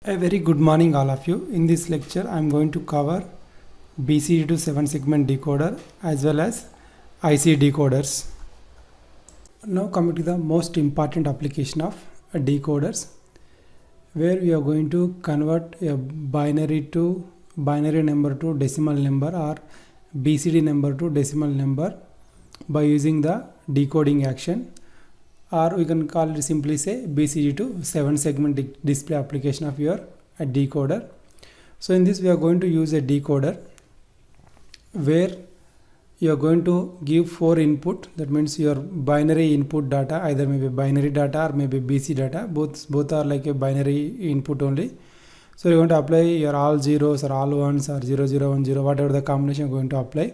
A very good morning all of you. In this lecture I am going to cover BCD to 7 segment decoder as well as IC decoders. Now coming to the most important application of decoders, where we are going to convert a binary number to decimal number or BCD number to decimal number by using the decoding action, or we can call it simply say BCD to 7 segment display application of your decoder. So in this we are going to use a decoder where you are going to give 4 input. That means your binary input data, either maybe binary data or maybe BC data, both are like a binary input only. So you're going to apply your all zeros or all ones or 0 0 1 0, whatever the combination you're going to apply,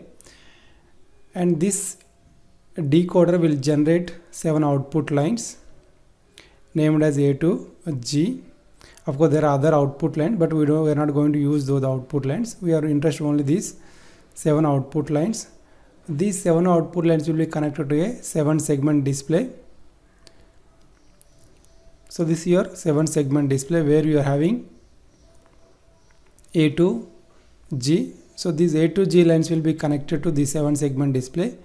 and this decoder will generate 7 output lines named as A to G. Of course there are other output lines, but we are not going to use those output lines. We are interested only these 7 output lines. These 7 output lines will be connected to a 7 segment display. So this is your 7 segment display where you are having A to G. So these A to G lines will be connected to the 7 segment display.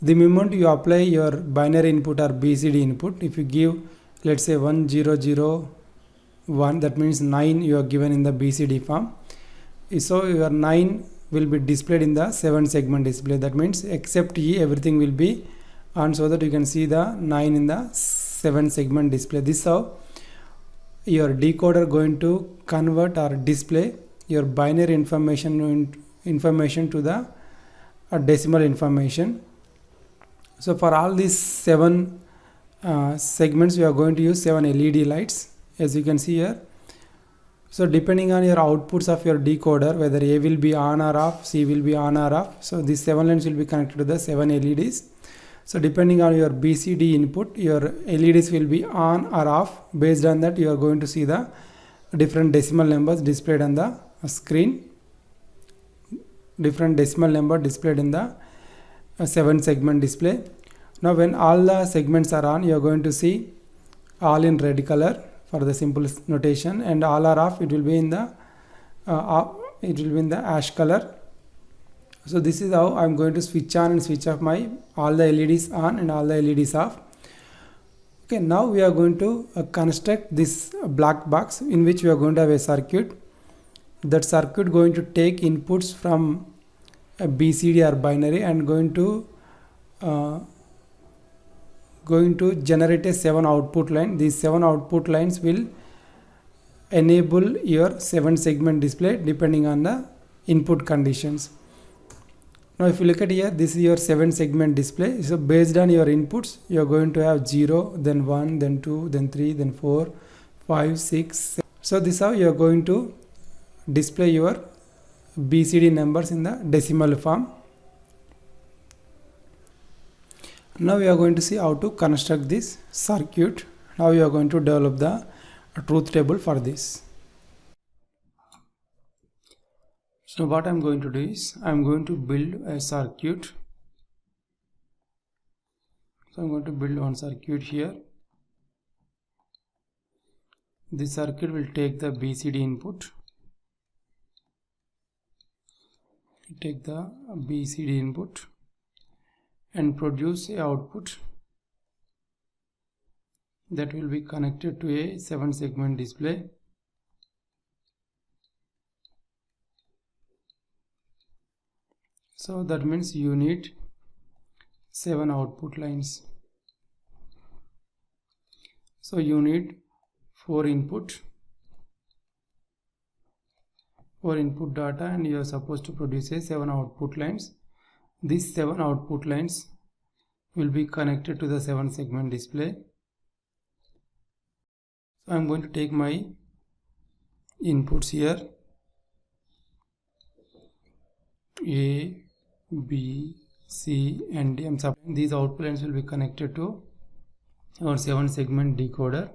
The moment you apply your binary input or BCD input, if you give, let's say 1 0 0 1, that means 9 you are given in the BCD form. So your 9 will be displayed in the 7 segment display. That means except E, everything will be on, so that you can see the 9 in the 7 segment display. This is how your decoder going to convert or display your binary information to the decimal information. So for all these 7 segments we are going to use 7 LED lights, as you can see here. So depending on your outputs of your decoder, whether A will be on or off, C will be on or off, so these 7 lines will be connected to the 7 LEDs. So depending on your BCD input, your LEDs will be on or off. Based on that you are going to see the different decimal numbers displayed on the screen, different decimal number displayed in the 7 segment display. Now when all the segments are on, you are going to see all in red color for the simple notation, and all are off, it will be in the ash color. So this is how I'm going to switch on and switch off my all the LEDs on and all the LEDs off. Okay, now we are going to construct this black box in which we are going to have a circuit. That circuit going to take inputs from a BCD or binary and going to generate a 7 output line. These 7 output lines will enable your 7 segment display depending on the input conditions. Now if you look at here, this is your 7 segment display. So based on your inputs, you are going to have 0, then 1, then 2, then 3, then 4, 5, 6, 7. So this is how you are going to display your BCD numbers in the decimal form. Now we are going to see how to construct this circuit. Now we are going to develop the truth table for this. So what I am going to do is I am going to build a circuit. So I am going to build one circuit here. This circuit will take the BCD input. Take the BCD input and produce a output that will be connected to a 7 segment display. So that means you need 7 output lines. So you need 4 input data, and you are supposed to produce a 7 output lines. These 7 output lines will be connected to the 7 segment display. So I am going to take my inputs here, A, B, C and D. I am supplying these output lines will be connected to our 7 segment decoder.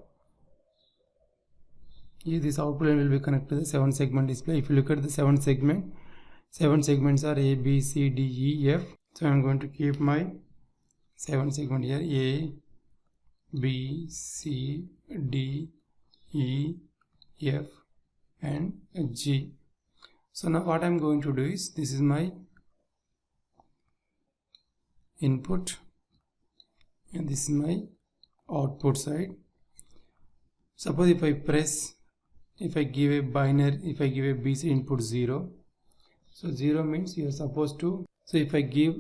Here this output line will be connected to the 7 segment display. If you look at the 7 segments are A, B, C, D, E, F. So I am going to keep my 7 segment here, A, B, C, D, E, F, and G. So now what I'm going to do is, this is my input and this is my output side. Suppose if I give a binary, if I give a BC input 0, so 0 means you are supposed to, so if I give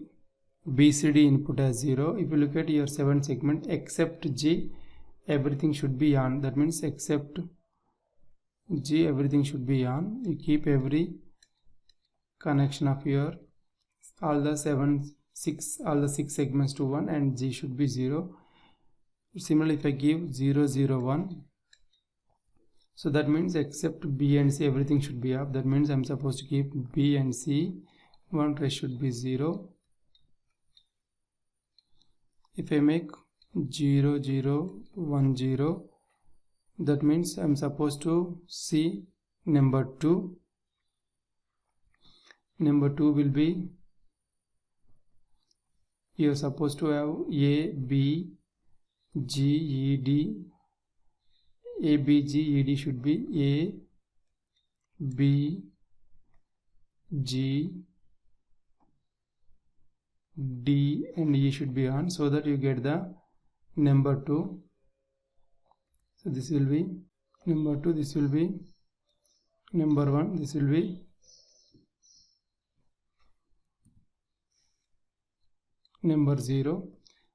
BCD input as 0, if you look at your 7 segment, except G, everything should be on. That means except G, everything should be on. You keep every connection of your all the 6 segments to 1 and G should be 0. Similarly, if I give 0 0 1, so that means except B and C, everything should be up. That means I'm supposed to keep B and C, one rest should be 0. If I make 0 0 1 0, that means I'm supposed to see number 2. Number 2 will be, you're supposed to have A, B, G, E, D. A, B, G, E, D should be A, B, G, D and E should be on, so that you get the number 2. So this will be number 2, this will be number 1, this will be number 0.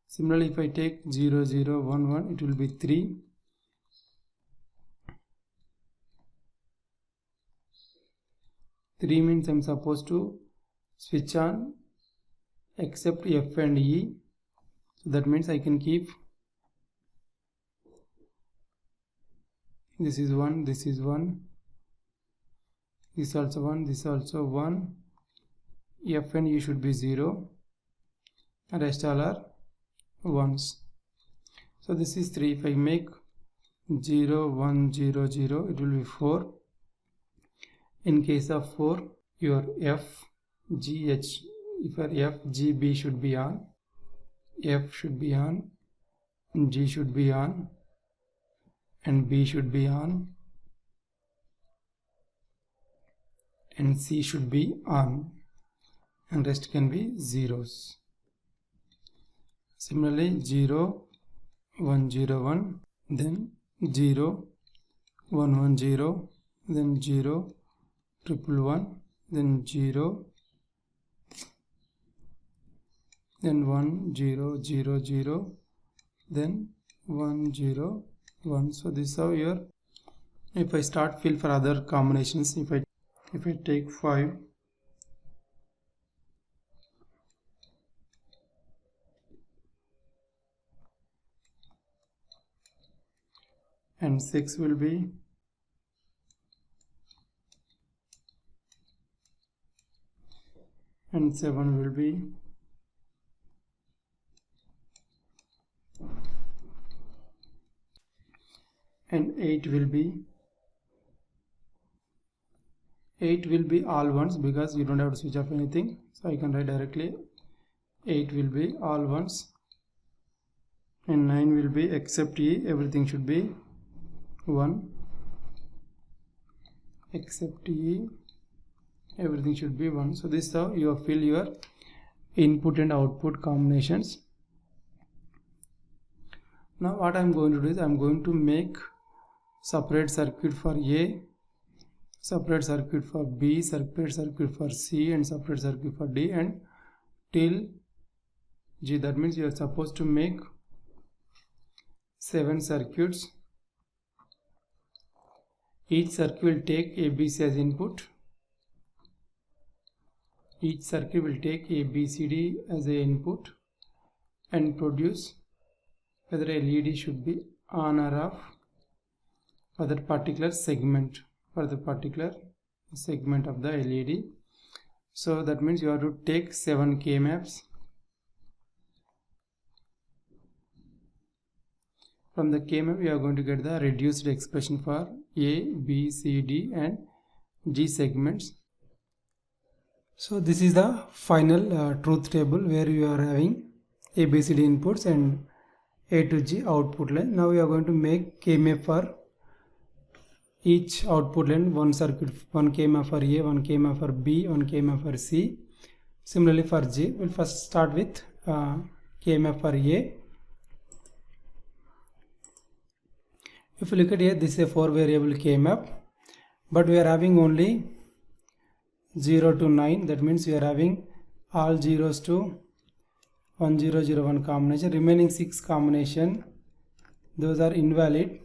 Similarly, if I take 0 0 1 1, it will be 3. Three means I'm supposed to switch on except F and E. So that means I can keep, this is 1, this is 1, this also 1, this also 1. F and E should be 0. Rest all are 1s. So this is 3. If I make 0 1 0 0, it will be 4. In case of 4, your F, G, H, if your F, G, B should be on, F should be on, G should be on, and B should be on, and C should be on, and rest can be zeros. Similarly, 0 1 0 1, then 0 1 1 0, then 0 triple 1, then 0, then 1 0 0 0, then 1 0 1. So this is how your, if I start fill for other combinations, if I take 5, and 6 will be, and 7 will be, and 8 will be, 8 will be all ones because you don't have to switch off anything, so I can write directly 8 will be all ones, and 9 will be except E, everything should be 1, except E, everything should be 1. So this is how you fill your input and output combinations. Now what I am going to do is I am going to make separate circuit for A, separate circuit for B, separate circuit for C, and separate circuit for D, and till G. That means you are supposed to make 7 circuits. Each circuit will take ABC as input. Each circuit will take a BCD as a input and produce whether a LED should be on or off for that particular segment, of the LED. So that means you have to take 7 K-maps. From the K-map we are going to get the reduced expression for A, B, C, D and G segments. So this is the final truth table where you are having ABCD inputs and A to G output line. Now we are going to make K-map for each output line, one circuit, one KMF for A, one KMF for B, one KMF for C. Similarly for G, we'll first start with KMF for A. If you look at here, this is a 4 variable KMF, but we are having only 0 to 9. That means we are having all zeros to 1001 combination. Remaining 6 combination, those are invalid.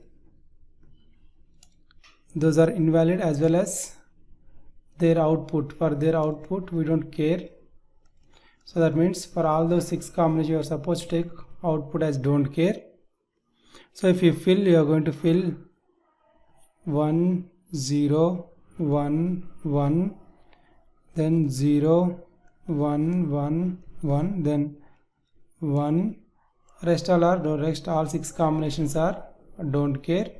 Those are invalid as well as their output. For their output, we don't care. So that means for all those 6 combinations, you are supposed to take output as don't care. So if you fill, you are going to fill 1 0 1 1, then 0 1 1 1, then 1. Rest all 6 combinations are don't care.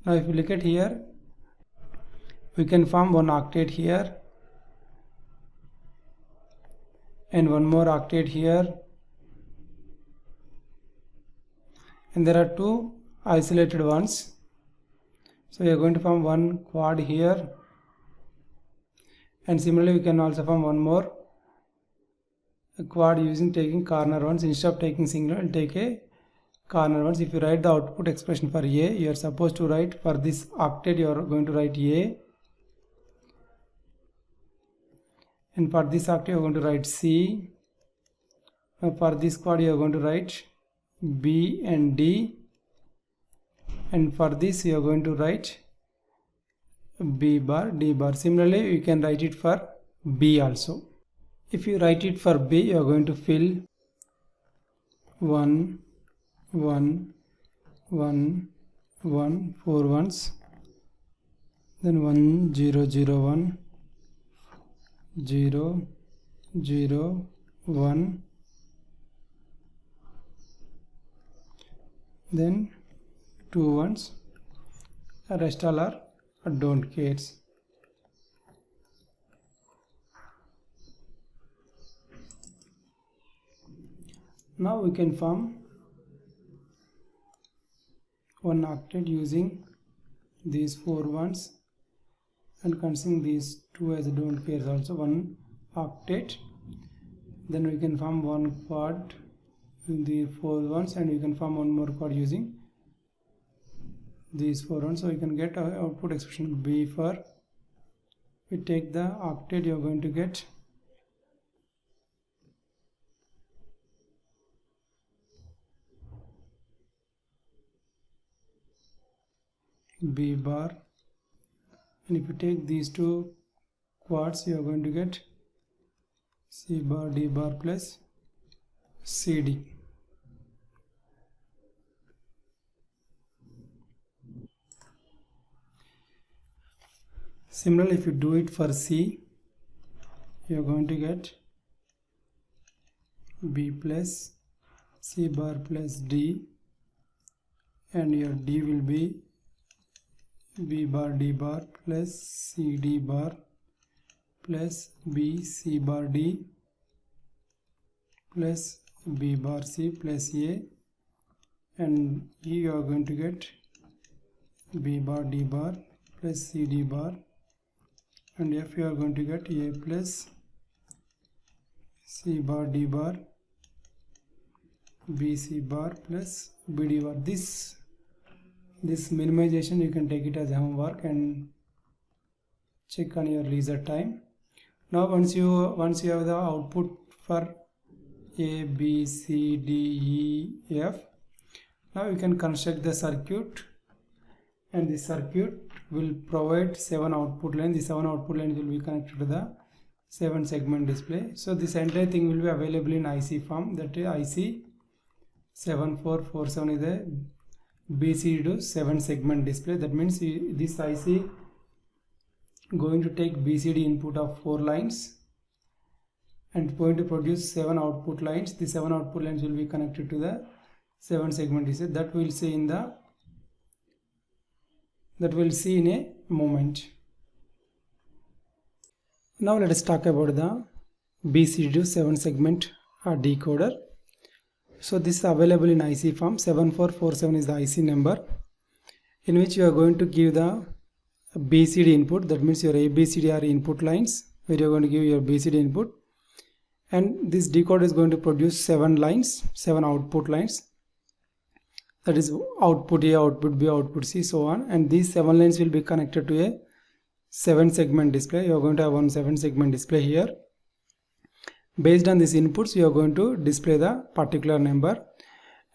Now if you look at here, we can form one octet here and one more octet here, and there are 2 isolated ones. So we are going to form one quad here, and similarly we can also form one more quad using taking corner ones. Instead of taking single, we'll take a corner ones. If you write the output expression for A, you are supposed to write, for this octet you are going to write A, and for this octet you are going to write C. For this quad you are going to write B and D, and for this you are going to write B bar, D bar. Similarly you can write it for B also. If you write it for B, you are going to fill 1 1 1 1, 4 ones, then 1 0 0 1 0 0 1, then 2 ones. The rest all are don't cares. Now we can form one octet using these 4 ones and considering these 2 as don't cares also, one octet. Then we can form one quad in the 4 ones, and we can form one more quad using these 4 ones. So we can get our output expression B. For we take the octet, you are going to get B bar, and if you take these 2 quads, you are going to get C bar, D bar plus CD. Similarly, if you do it for C, you are going to get B plus C bar plus D, and your D will be B bar D bar plus C D bar plus B C bar D plus B bar C plus A, and E you are going to get B bar D bar plus C D bar, and F you are going to get A plus C bar D bar B C bar plus B D bar. This minimization you can take it as homework and check on your leisure time. Now once you have the output for A, B, C, D, E, F, now you can construct the circuit, and the circuit will provide 7 output lines. The 7 output lines will be connected to the 7 segment display. So this entire thing will be available in IC form, that is IC 7447 is a BCD to 7 segment display. That means this IC going to take BCD input of 4 lines and going to produce 7 output lines. The 7 output lines will be connected to the 7 segment display. That we'll see in a moment. Now let us talk about the BCD to 7 segment decoder. So this is available in IC form. 7447 is the IC number. in which you are going to give the BCD input. That means your ABCD are input lines where you are going to give your BCD input, and this decoder is going to produce 7 lines, 7 output lines. That is output A, output B, output C, so on. And these 7 lines will be connected to a 7 segment display. You are going to have one 7 segment display here. Based on these inputs, you are going to display the particular number.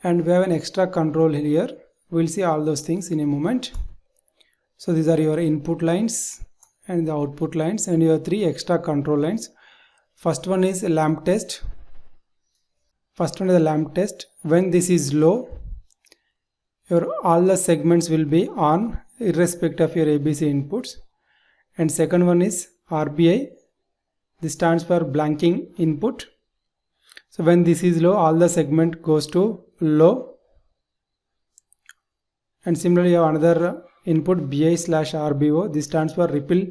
And we have an extra control here. We'll see all those things in a moment. So these are your input lines and the output lines, and your 3 extra control lines. First one is a lamp test. When this is low, all the segments will be on irrespective of your ABC inputs. And second one is RBI. This stands for blanking input. So when this is low, all the segment goes to low. And similarly, you have another input BI/RBO. This stands for ripple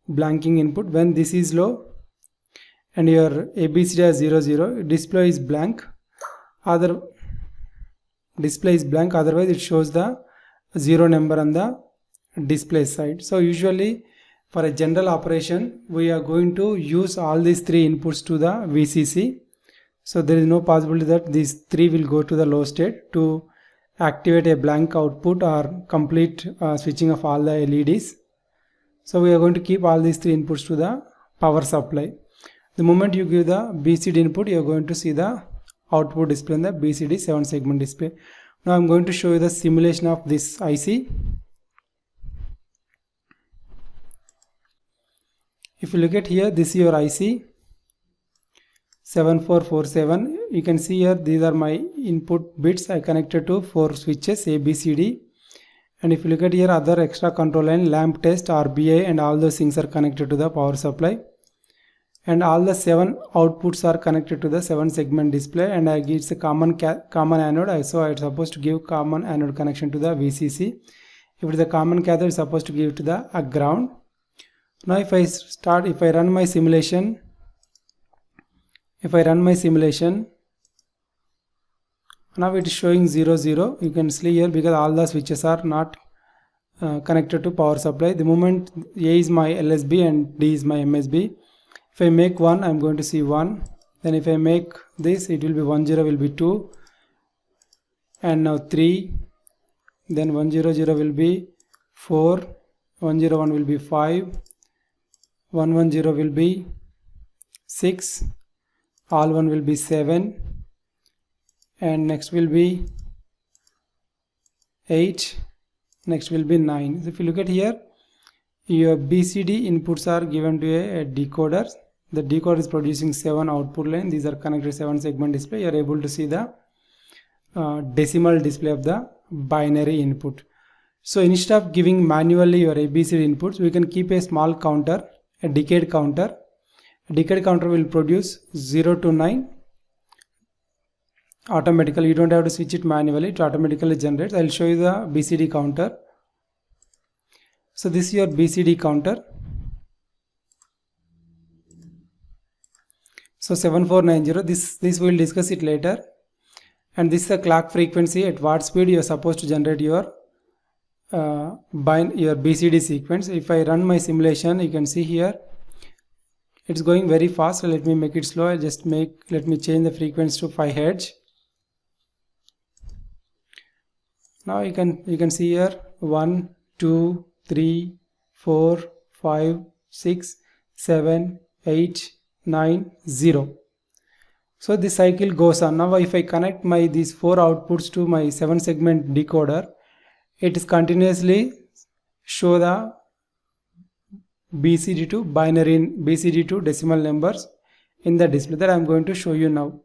blanking input. When this is low and your ABCD is 0, 0, display is blank. Otherwise it shows the 0 number on the display side. So usually for a general operation, we are going to use all these 3 inputs to the VCC. So there is no possibility that these 3 will go to the low state to activate a blank output or complete switching of all the LEDs. So we are going to keep all these 3 inputs to the power supply. The moment you give the BCD input, you are going to see the output display in the BCD 7 segment display. Now I am going to show you the simulation of this IC. If you look at here, this is your IC 7447. You can see here these are my input bits. I connected to 4 switches ABCD. And if you look at here, other extra control line, lamp test, RBI, and all those things are connected to the power supply. And all the 7 outputs are connected to the 7 segment display, and I give it's a common anode. So I'm supposed to give common anode connection to the VCC. If it is a common cathode, it's supposed to give to the ground. Now if I run my simulation, now it is showing 0, 0. You can see here because all the switches are not connected to power supply. The moment A is my LSB and D is my MSB. If I make 1, I am going to see 1. Then if I make this, it will be 1, 0 will be 2. And now 3. Then 1, 0, 0 will be 4. 1, 0, 1 will be 5. 1, 1, 0 will be 6. All 1 will be 7. And next will be 8. Next will be 9. So if you look at here, your BCD inputs are given to a decoder. The decoder is producing 7 output lines. These are connected to 7 segment display. You are able to see the decimal display of the binary input. So instead of giving manually your ABCD inputs, we can keep a small counter, a decade counter. A decade counter will produce 0 to 9 automatically. You don't have to switch it manually. It automatically generates. I will show you the BCD counter. So this is your BCD counter. So 7490, this we will discuss it later. And this is the clock frequency at what speed you are supposed to generate your BCD sequence. If I run my simulation, you can see here it's going very fast. So let me make it slow. Let me change the frequency to 5 Hz. Now you can see here 1, 2, 3, 4, 5, 6, 7, 8, 9, 0. So this cycle goes on. Now if I connect these 4 outputs to my 7 segment decoder, it is continuously show the BCD to binary, BCD to decimal numbers in the display that I am going to show you now.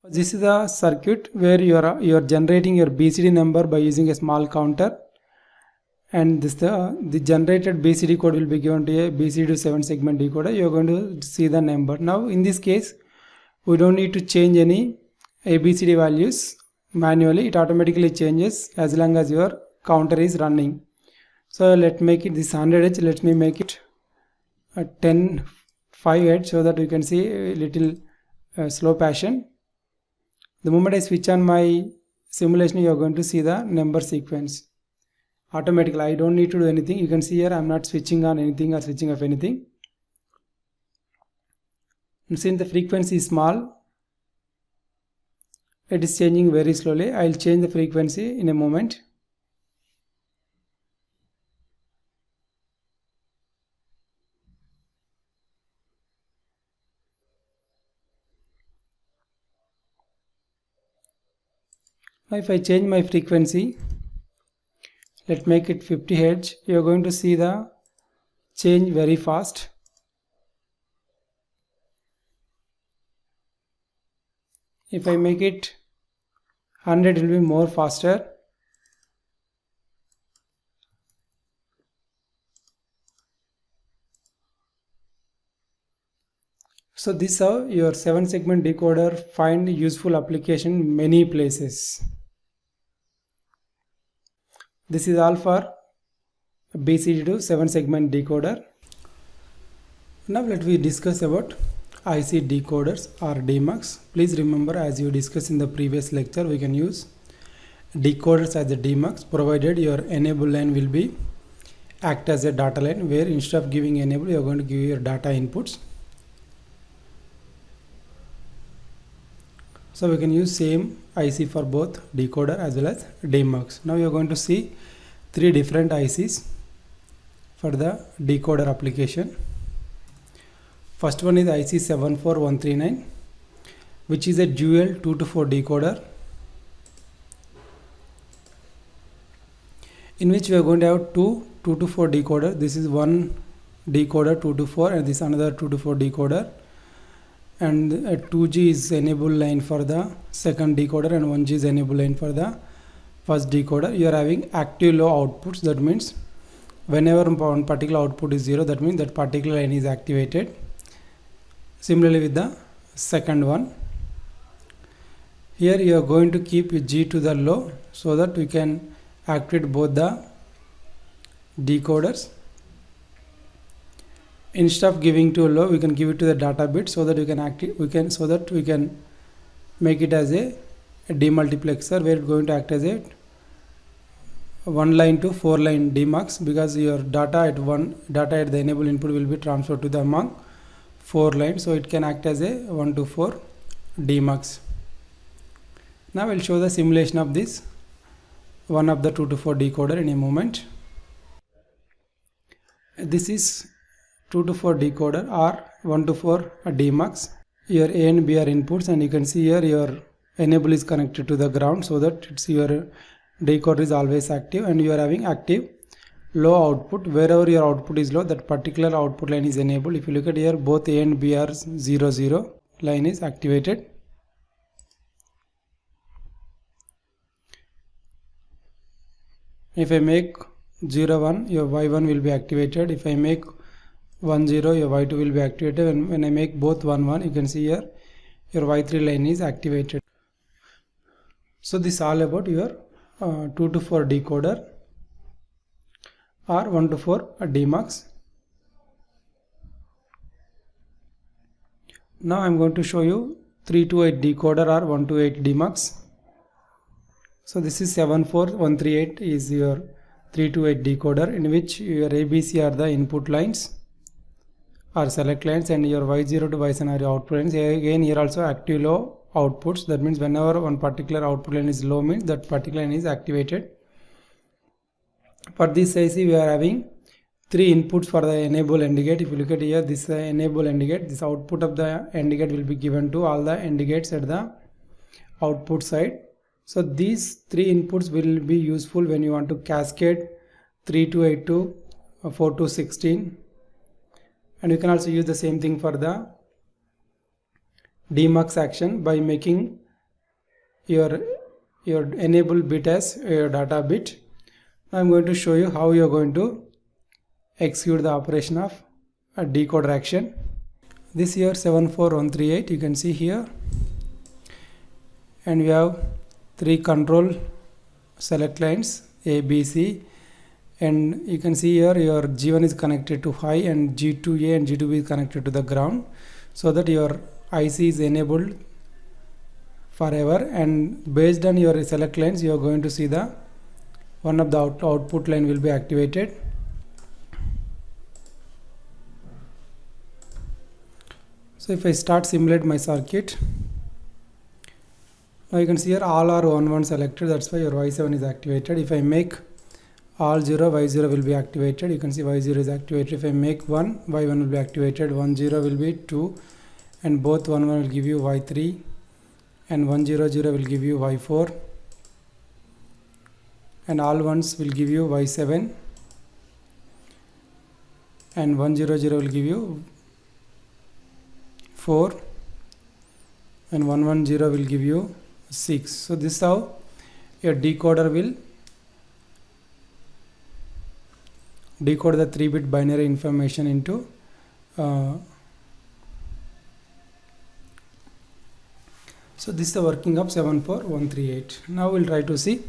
This is a circuit where you are generating your BCD number by using a small counter, and the generated BCD code will be given to a BCD to 7 segment decoder. You are going to see the number. Now in this case, we don't need to change any ABCD values manually. It automatically changes as long as your counter is running. So let's make it this 100H. Let me make it 5 Hz so that you can see a little slow passion. The moment I switch on my simulation you are going to see the number sequence automatically. I don't need to do anything. You can see here I am not switching on anything or switching off anything. And since the frequency is small, it is changing very slowly. I will change the frequency in a moment. Now if I change my frequency, let's make it 50 Hz, you are going to see the change very fast. If I make it 100, it will be more faster. So this is how your 7-segment decoder find useful application in many places. This is all for BCD to 7-segment decoder. Now let we discuss about IC decoders or DMUX. Please remember, as you discussed in the previous lecture, we can use decoders as the DMUX provided your enable line will be act as a data line, where instead of giving enable you are going to give your data inputs. So we can use same IC for both decoder as well as DMUX. Now you are going to see 3 different ICs for the decoder application. First one is IC 74139, which is a dual 2 to 4 decoder, in which we are going to have two 2 to 4 decoder. This is one decoder 2 to 4 and this another 2 to 4 decoder. And a 2G is enable line for the second decoder and 1G is enable line for the first decoder. You are having active low outputs. That means whenever one particular output is 0, that means that particular line is activated. Similarly with the second one, here you are going to keep G to the low so that we can activate both the decoders. Instead of giving to low, we can give it to the data bit so that we can make it as a demultiplexer, where it's going to act as a 1 line to 4 line DMUX, because your data at the enable input will be transferred to the among 4 lines, so it can act as a 1 to 4 DMUX. Now I will show the simulation of this one of the 2 to 4 decoder in a moment. This is 2 to 4 decoder or 1 to 4 DMUX. Your A and B are inputs, and you can see here your enable is connected to the ground so that it's your decoder is always active, and you are having active low output. Wherever your output is low, that particular output line is enabled. If you look at here, both A and B are 0 0, line is activated. If I make 0 1, your Y1 will be activated. If I make 1 0, your Y2 will be activated, and when I make both 1 1, you can see here your Y3 line is activated. So this is all about your 2 to 4 decoder or 1 to 4 DMUX. Now I am going to show you 3 to 8 decoder or 1 to 8 DMUX. So this is 74138 is your 3 to 8 decoder, in which your ABC are the input lines or select lines, and your Y0 to Y7 are your output lines. Again here also active low outputs. That means whenever one particular output line is low, means that particular line is activated. For this IC we are having 3 inputs for the enable AND gate. If you look at here, this enable AND gate, this output of the AND gate will be given to all the AND gates at the output side. So these 3 inputs will be useful when you want to cascade 3 to 8 to 4 to 16, and you can also use the same thing for the DMUX action by making your enable bit as your data bit. Now I am going to show you how you are going to execute the operation of a decoder action. This here 74138, you can see here, and we have 3 control select lines A, B, C, and you can see here your G1 is connected to high and G2A and G2B is connected to the ground, so that your IC is enabled forever, and based on your select lines you are going to see the one of the output line will be activated. So if I start simulate my circuit, now you can see here all are 1 1 selected, that's why your Y7 is activated. If I make all 0, Y0 will be activated. You can see Y0 is activated. If I make 1, Y1 will be activated. 1 0 will be 2, and both 1 1 will give you Y3, and 1 0 0 will give you Y4, and all ones will give you Y7, and 1 0 0 will give you 4, and 1 1 0 will give you 6. So this is how your decoder will decode the 3-bit binary information into so this is the working of 74138. Now we'll try to see.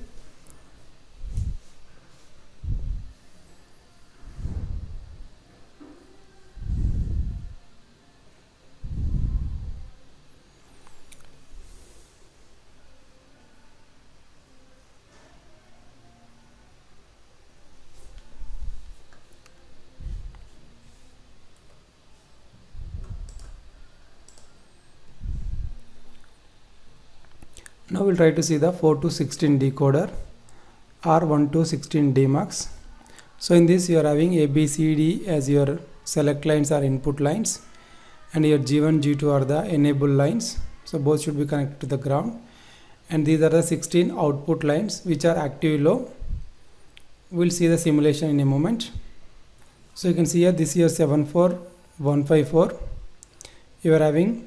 Now we'll try to see the 4 to 16 decoder or 1 to 16 demux. So in this you are having A, B, C, D as your select lines or input lines, and your G1, G2 are the enable lines. So both should be connected to the ground, and these are the 16 output lines which are active low. We'll see the simulation in a moment. So you can see here this is your 74154. You are having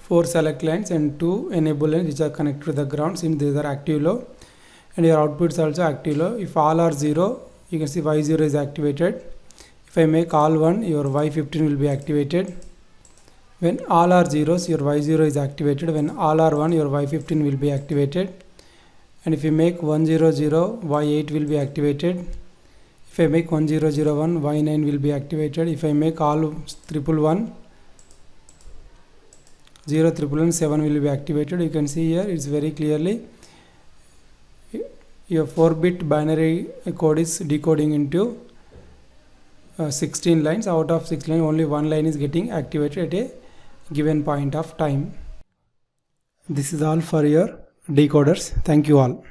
4 select lines and 2 enable lines which are connected to the ground, since these are active low, and your output is also active low. If all are 0, you can see Y0 is activated. If I make all 1, your Y15 will be activated. When all are zeros, your Y0 is activated. When all are 1, your Y15 will be activated. And if you make 100, Y8 will be activated. If I make 1001, Y9 will be activated. If I make all 111, 7 will be activated. You can see here it's very clearly your 4-bit binary code is decoding into 16 lines. Out of 6 lines, only 1 line is getting activated at a given point of time. This is all for your decoders. Thank you all.